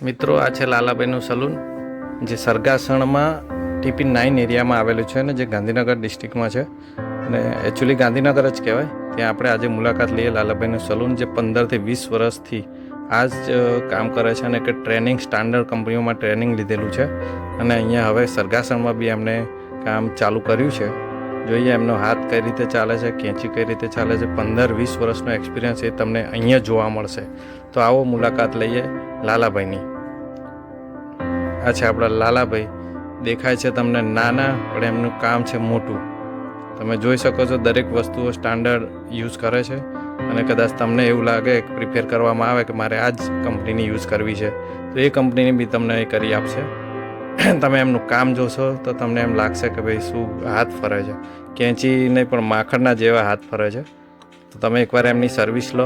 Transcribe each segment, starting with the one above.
મિત્રો, આ છે લાલાભાઈનું સલૂન, જે સરગાસણમાં TP9 એરિયામાં આવેલું છે અને જે ગાંધીનગર ડિસ્ટ્રિક્ટમાં છે અને એકચ્યુઅલી ગાંધીનગર જ કહેવાય. ત્યાં આપણે આજે મુલાકાત લઈએ લાલાભાઈનું સલૂન, જે 15 થી 20 વર્ષથી આ જ કામ કરે છે અને કે ટ્રેનિંગ સ્ટાન્ડર્ડ કંપનીઓમાં ટ્રેનિંગ લીધેલું છે અને અહીંયા હવે સરગાસણમાં બી એમને કામ ચાલુ કર્યું છે. જોઈએ એમનો હાથ કઈ રીતે ચાલે છે, કેંચી કઈ રીતે ચાલે છે. 15-20 વર્ષનો એક્સપિરિયન્સ એ તમને અહીંયા જોવા મળશે. તો આવો મુલાકાત લઈએ લાલાભાઈની. આ છે આપણા લાલાભાઈ. દેખાય છે તમને નાના, પણ એમનું કામ છે મોટું. તમે જોઈ શકો છો દરેક વસ્તુઓ સ્ટાન્ડર્ડ યુઝ કરે છે અને કદાચ તમને એવું લાગે પ્રિફેર કરવામાં આવે કે મારે આ જ કંપનીની યુઝ કરવી છે, તો એ કંપનીની બી તમને એ કરી આપશે. તમે એમનું કામ જોશો તો તમને એમ લાગશે કે ભાઈ શું હાથ ફરે છે. કેંચી નહીં પણ માખણના જેવા હાથ ફરે છે. તો તમે એકવાર એમની સર્વિસ લો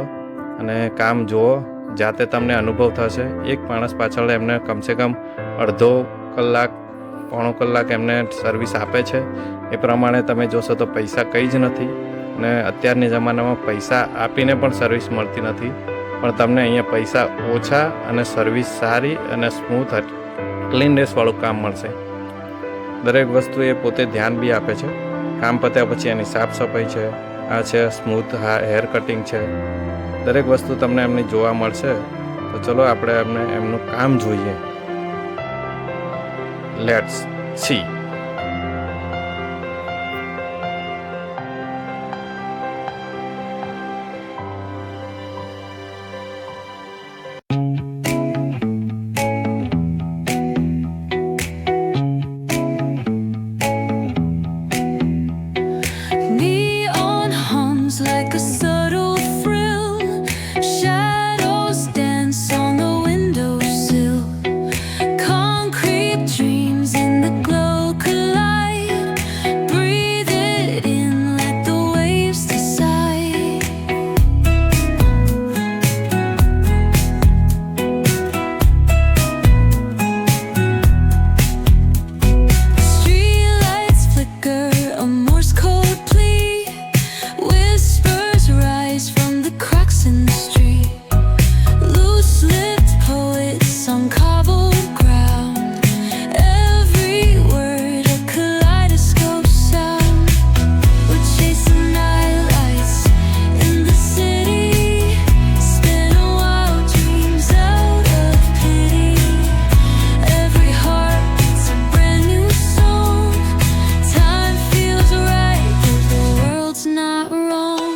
અને કામ જુઓ, જાતે તમને અનુભવ થશે. એક માણસ પાછળ એમને કમસે કમ અડધો કલાક, પોણો કલાક એમને સર્વિસ આપે છે. એ પ્રમાણે તમે જોશો તો પૈસા કંઈ જ નથી અને અત્યારની જમાનામાં પૈસા આપીને પણ સર્વિસ મળતી નથી. પણ તમને અહીંયા પૈસા ઓછા અને સર્વિસ સારી અને સ્મૂથ ક્લીનનેસવાળું કામ મળશે. દરેક વસ્તુ એ પોતે ધ્યાન બી આપે છે. કામ પત્યા પછી એની સાફ સફાઈ છે, આ છે સ્મૂથ હેર કટિંગ છે. દરેક વસ્તુ તમને એમની જોવા મળશે. તો ચલો આપણે એમનું કામ જોઈએ. Let's see. Neon hums like a subtle thrill. Shadows dance on the windowsill. Concrete dreams in the glow collide. Breathe it in, let the waves decide. Streetlights flicker, a Morse code plea. Whispers rise from the cracks in the street. Loose-lipped poets on cobbled ground. Every word a kaleidoscope sound. We're chasing nightlights in the city. Spinning wild dreams out of pity. Every heart beats a brand new song. Time feels right, though the world's not wrong.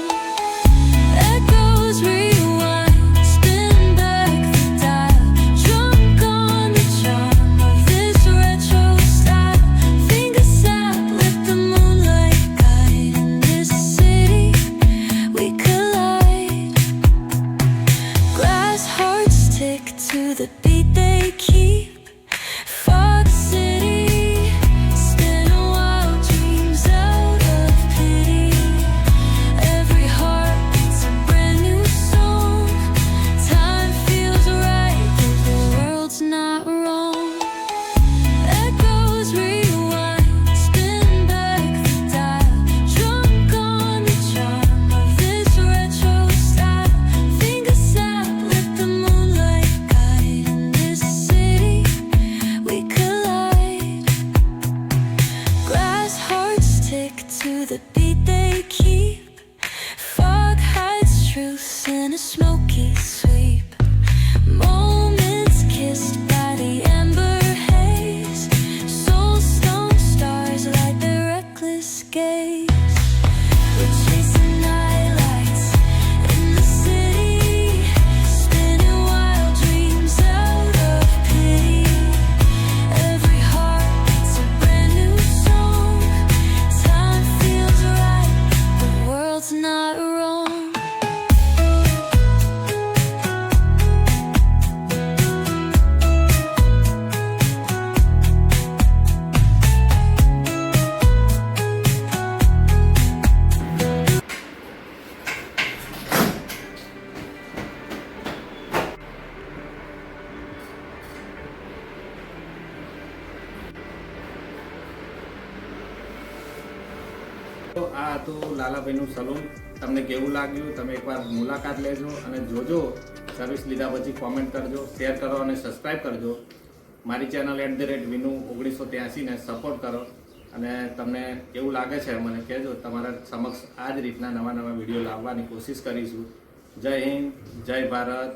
Echoes rewind, spin back the dial. Drunk on the charm of this retro style. Fingers sap, let the moonlight guide. In this city, we collide. Glass hearts tick to the beat they keep. Fog City, spinning wild dreams out of pity. Every heart beats a brand new song. Time feels right, though the world's not wrong. Echoes rewind, spin back the dial. Drunk on the charm of this retro style. Fingers sap, let the moonlight guide. In this city, we collide. Glass hearts tick to the beat they keep. Fog hides truth in a smoky sweep. Moments kissed by the amber haze. Soul-stone stars light their reckless gaze. We're chasing nightlights in the city. Spinning wild dreams out of pity. Every heart beats a brand new song. Time feels right, the world's not wrong. તો આ હતું લાલાભાઈનું salon. તમને કેવું લાગ્યું તમે એકવાર મુલાકાત લેજો અને જોજો સર્વિસ લીધા પછી કોમેન્ટ કરજો, શેર કરો અને સબસ્ક્રાઈબ કરજો. મારી ચેનલ @Vinu1983 ને સપોર્ટ કરો. અને તમને કેવું લાગે છે મને કહેજો. તમારા સમક્ષ આ જ રીતના નવા વિડીયો લાવવાની કોશિશ કરીશું. જય હિન્દ, જય ભારત.